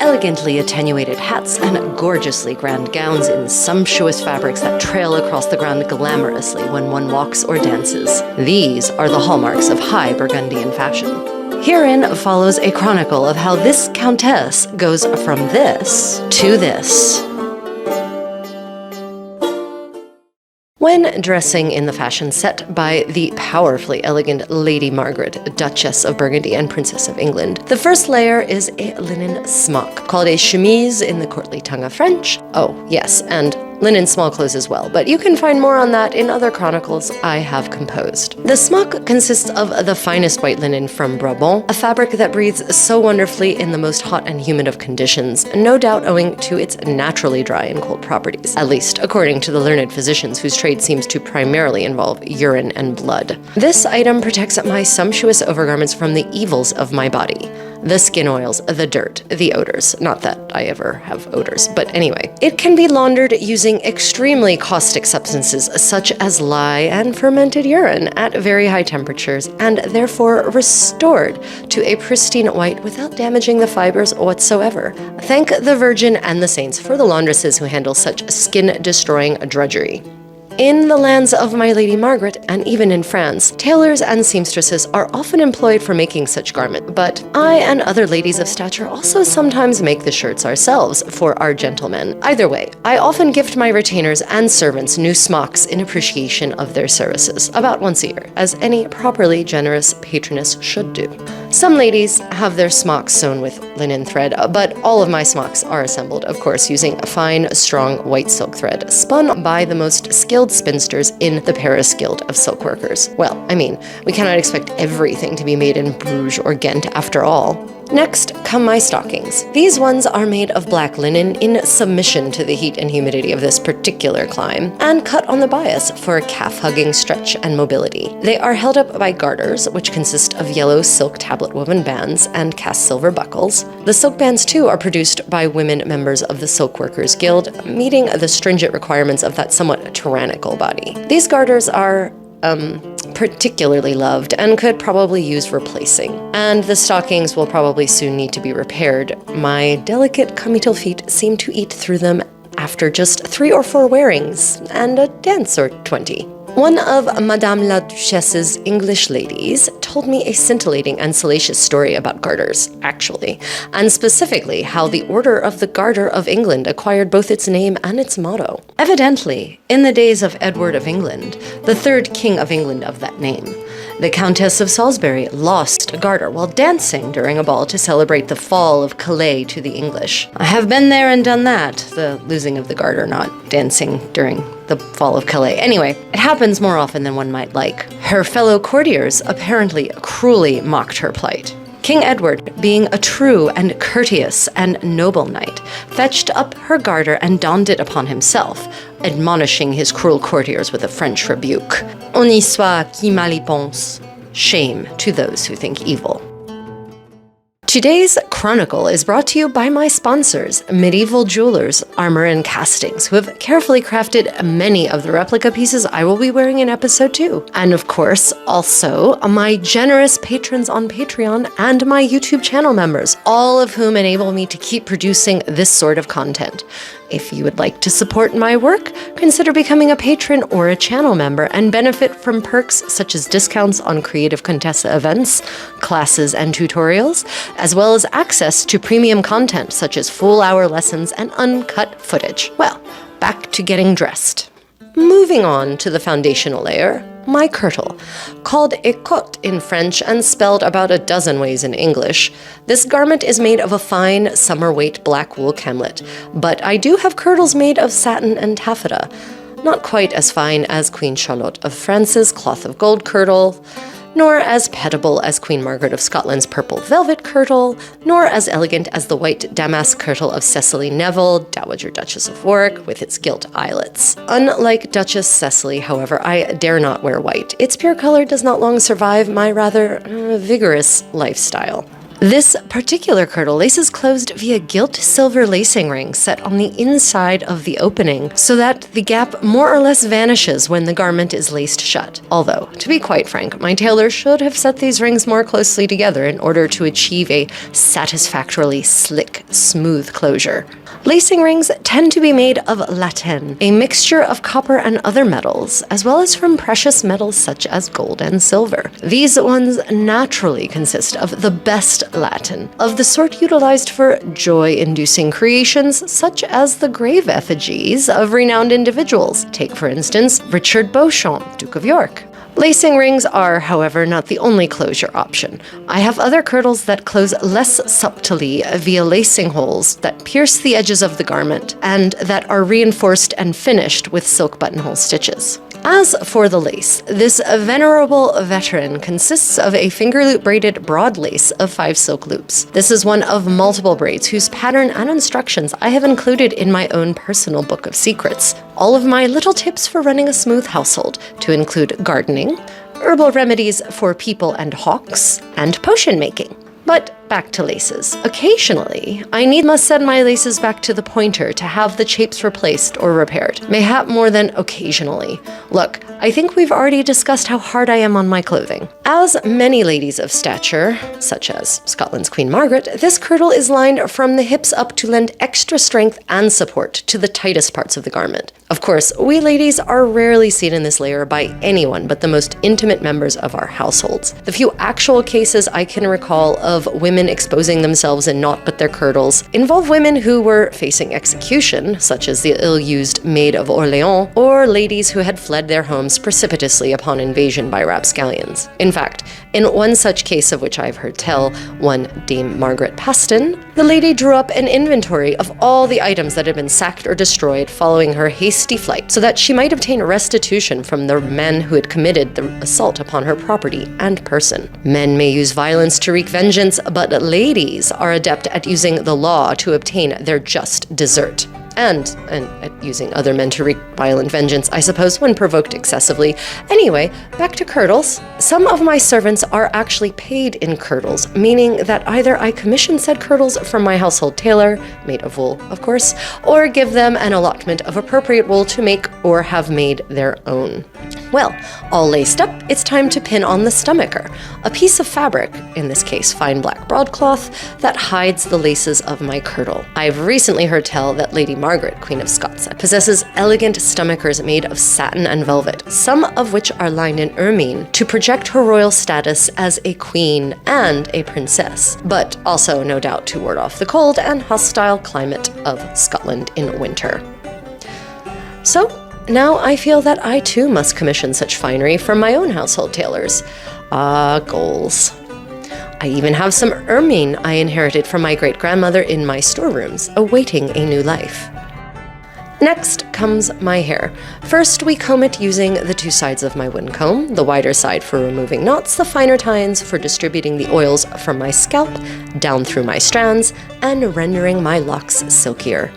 elegantly attenuated hats, and gorgeously grand gowns in sumptuous fabrics that trail across the ground glamorously when one walks or dances. These are the hallmarks of high Burgundian fashion. Herein follows a chronicle of how this countess goes from this to this. When dressing in the fashion set by the powerfully elegant Lady Margaret, Duchess of Burgundy and Princess of England, the first layer is a linen smock, called a chemise in the courtly tongue of French. Oh, yes, and linen small clothes as well, but you can find more on that in other chronicles I have composed. The smock consists of the finest white linen from Brabant, a fabric that breathes so wonderfully in the most hot and humid of conditions, no doubt owing to its naturally dry and cold properties, at least according to the learned physicians whose trade seems to primarily involve urine and blood. This item protects my sumptuous overgarments from the evils of my body. The skin oils, the dirt, the odors. Not that I ever have odors, but anyway. It can be laundered using extremely caustic substances such as lye and fermented urine at very high temperatures, and therefore restored to a pristine white without damaging the fibers whatsoever. Thank the Virgin and the saints for the laundresses who handle such skin-destroying drudgery. In the lands of my Lady Margaret, and even in France, tailors and seamstresses are often employed for making such garment, but I and other ladies of stature also sometimes make the shirts ourselves for our gentlemen. Either way, I often gift my retainers and servants new smocks in appreciation of their services, about once a year, as any properly generous patroness should do. Some ladies have their smocks sewn with linen thread, but all of my smocks are assembled, of course, using fine, strong white silk thread, spun by the most skilled spinsters in the Paris Guild of Silk Workers. Well, I mean, we cannot expect everything to be made in Bruges or Ghent after all. Next come my stockings. These ones are made of black linen in submission to the heat and humidity of this particular clime, and cut on the bias for calf-hugging stretch and mobility. They are held up by garters, which consist of yellow silk tablet woven bands and cast silver buckles. The silk bands, too, are produced by women members of the Silk Workers Guild, meeting the stringent requirements of that somewhat tyrannical body. These garters are particularly loved and could probably use replacing. And the stockings will probably soon need to be repaired. My delicate comital feet seem to eat through them after just 3 or 4 wearings and a dance or 20. One of Madame la Duchesse's English ladies told me a scintillating and salacious story about garters, actually, and specifically how the Order of the Garter of England acquired both its name and its motto. Evidently, in the days of Edward of England, the 3rd King of England of that name, the Countess of Salisbury lost a garter while dancing during a ball to celebrate the fall of Calais to the English. I have been there and done that, the losing of the garter, not dancing during the fall of Calais. Anyway, it happens more often than one might like. Her fellow courtiers apparently cruelly mocked her plight. King Edward, being a true and courteous and noble knight, fetched up her garter and donned it upon himself, admonishing his cruel courtiers with a French rebuke. On y soit qui mal y pense. Shame to those who think evil. Today's Chronicle is brought to you by my sponsors, Medieval Jewelers, Armor and Castings, who have carefully crafted many of the replica pieces I will be wearing in episode 2. And of course, also my generous patrons on Patreon and my YouTube channel members, all of whom enable me to keep producing this sort of content. If you would like to support my work, consider becoming a patron or a channel member and benefit from perks such as discounts on creative Contessa events, classes, and tutorials, as well as access to premium content such as full-hour lessons and uncut footage. Well, back to getting dressed. Moving on to the foundational layer, my kirtle. Called a cotte in French and spelled about a dozen ways in English, this garment is made of a fine summer-weight black wool camlet, but I do have kirtles made of satin and taffeta. Not quite as fine as Queen Charlotte of France's cloth of gold kirtle, nor as petable as Queen Margaret of Scotland's purple velvet kirtle, nor as elegant as the white damask kirtle of Cecily Neville, Dowager Duchess of Warwick, with its gilt eyelets. Unlike Duchess Cecily, however, I dare not wear white. Its pure color does not long survive my rather vigorous lifestyle. This particular kirtle laces closed via gilt silver lacing rings set on the inside of the opening so that the gap more or less vanishes when the garment is laced shut. Although, to be quite frank, my tailor should have set these rings more closely together in order to achieve a satisfactorily slick, smooth closure. Lacing rings tend to be made of latten, a mixture of copper and other metals, as well as from precious metals such as gold and silver. These ones naturally consist of the best latten, of the sort utilized for joy-inducing creations such as the grave effigies of renowned individuals. Take, for instance, Richard Beauchamp, Duke of York. Lacing rings are, however, not the only closure option. I have other kirtles that close less subtly via lacing holes that pierce the edges of the garment and that are reinforced and finished with silk buttonhole stitches. As for the lace, this venerable veteran consists of a finger loop braided broad lace of 5 silk loops. This is one of multiple braids whose pattern and instructions I have included in my own personal book of secrets. All of my little tips for running a smooth household, to include gardening, herbal remedies for people and hawks, and potion making. But back to laces. Occasionally, I must send my laces back to the pointer to have the chapes replaced or repaired. Mayhap more than occasionally. Look, I think we've already discussed how hard I am on my clothing. As many ladies of stature, such as Scotland's Queen Margaret, this kirtle is lined from the hips up to lend extra strength and support to the tightest parts of the garment. Of course, we ladies are rarely seen in this layer by anyone but the most intimate members of our households. The few actual cases I can recall of women exposing themselves in naught but their kirtles involve women who were facing execution, such as the ill-used Maid of Orleans, or ladies who had fled their homes precipitously upon invasion by rapscallions. In fact, in one such case of which I've heard tell, one Dame Margaret Paston, the lady drew up an inventory of all the items that had been sacked or destroyed following her hasty flight, so that she might obtain restitution from the men who had committed the assault upon her property and person. Men may use violence to wreak vengeance, but ladies are adept at using the law to obtain their just desert. And at using other men to wreak violent vengeance, I suppose, when provoked excessively. Anyway, back to kirtles. Some of my servants are actually paid in kirtles, meaning that either I commission said kirtles from my household tailor, made of wool, of course, or give them an allotment of appropriate wool to make or have made their own. Well, all laced up, it's time to pin on the stomacher, a piece of fabric, in this case fine black broadcloth, that hides the laces of my kirtle. I've recently heard tell that Lady Margaret, Queen of Scots, possesses elegant stomachers made of satin and velvet, some of which are lined in ermine to project her royal status as a queen and a princess, but also no doubt to ward off the cold and hostile climate of Scotland in winter. So, now I feel that I too must commission such finery from my own household tailors. Goals. I even have some ermine I inherited from my great-grandmother in my storerooms, awaiting a new life. Next comes my hair. First, we comb it using the 2 sides of my wind comb, the wider side for removing knots, the finer tines for distributing the oils from my scalp down through my strands and rendering my locks silkier.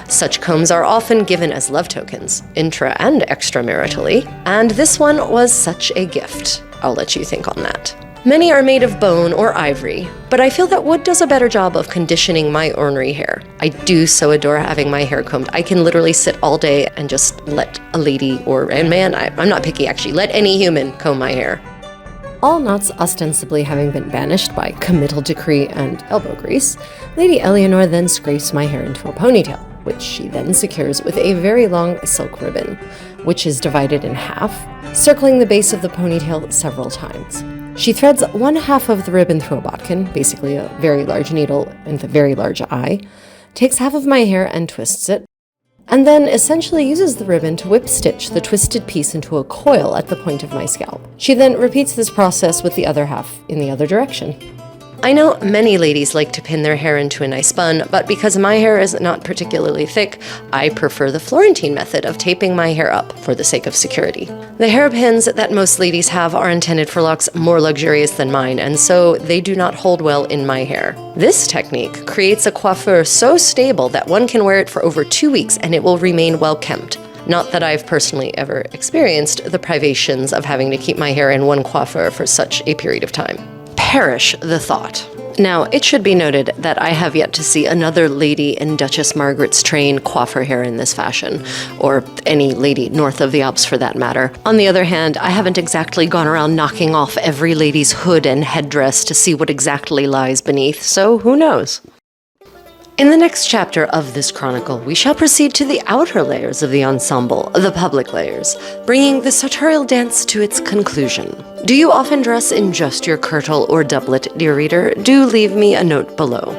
Such combs are often given as love tokens, intra and extramaritally, and this one was such a gift. I'll let you think on that. Many are made of bone or ivory, but I feel that wood does a better job of conditioning my ornery hair. I do so adore having my hair combed. I can literally sit all day and just let a lady or a man, I'm not picky actually, let any human comb my hair. All knots ostensibly having been banished by committal decree and elbow grease, Lady Eleanor then scrapes my hair into a ponytail, which she then secures with a very long silk ribbon, which is divided in half, circling the base of the ponytail several times. She threads one half of the ribbon through a bodkin, basically a very large needle with a very large eye, takes half of my hair and twists it, and then essentially uses the ribbon to whip stitch the twisted piece into a coil at the point of my scalp. She then repeats this process with the other half in the other direction. I know many ladies like to pin their hair into a nice bun, but because my hair is not particularly thick, I prefer the Florentine method of taping my hair up for the sake of security. The hairpins that most ladies have are intended for locks more luxurious than mine, and so they do not hold well in my hair. This technique creates a coiffure so stable that one can wear it for over 2 weeks and it will remain well kempt. Not that I've personally ever experienced the privations of having to keep my hair in one coiffure for such a period of time. Perish the thought. Now, it should be noted that I have yet to see another lady in Duchess Margaret's train coif her hair in this fashion, or any lady north of the Alps for that matter. On the other hand, I haven't exactly gone around knocking off every lady's hood and headdress to see what exactly lies beneath, so who knows? In the next chapter of this chronicle, we shall proceed to the outer layers of the ensemble, the public layers, bringing the sartorial dance to its conclusion. Do you often dress in just your kirtle or doublet, dear reader? Do leave me a note below.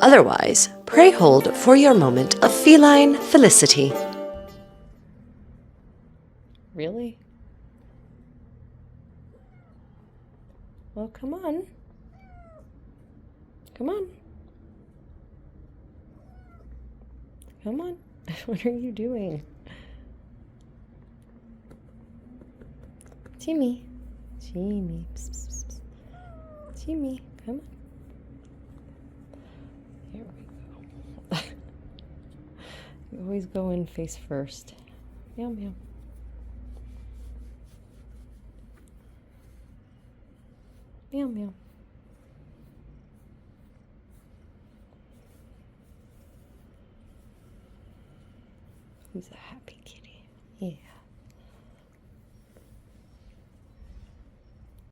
Otherwise, pray hold for your moment of feline felicity. Really? Well, come on. Come on. Come on. What are you doing? Timmy. Timmy. Psst, psst, psst. Timmy, come on. Here we go. You always go in face first. Meow, meow. Meow, meow. Who's a happy kitty? Yeah.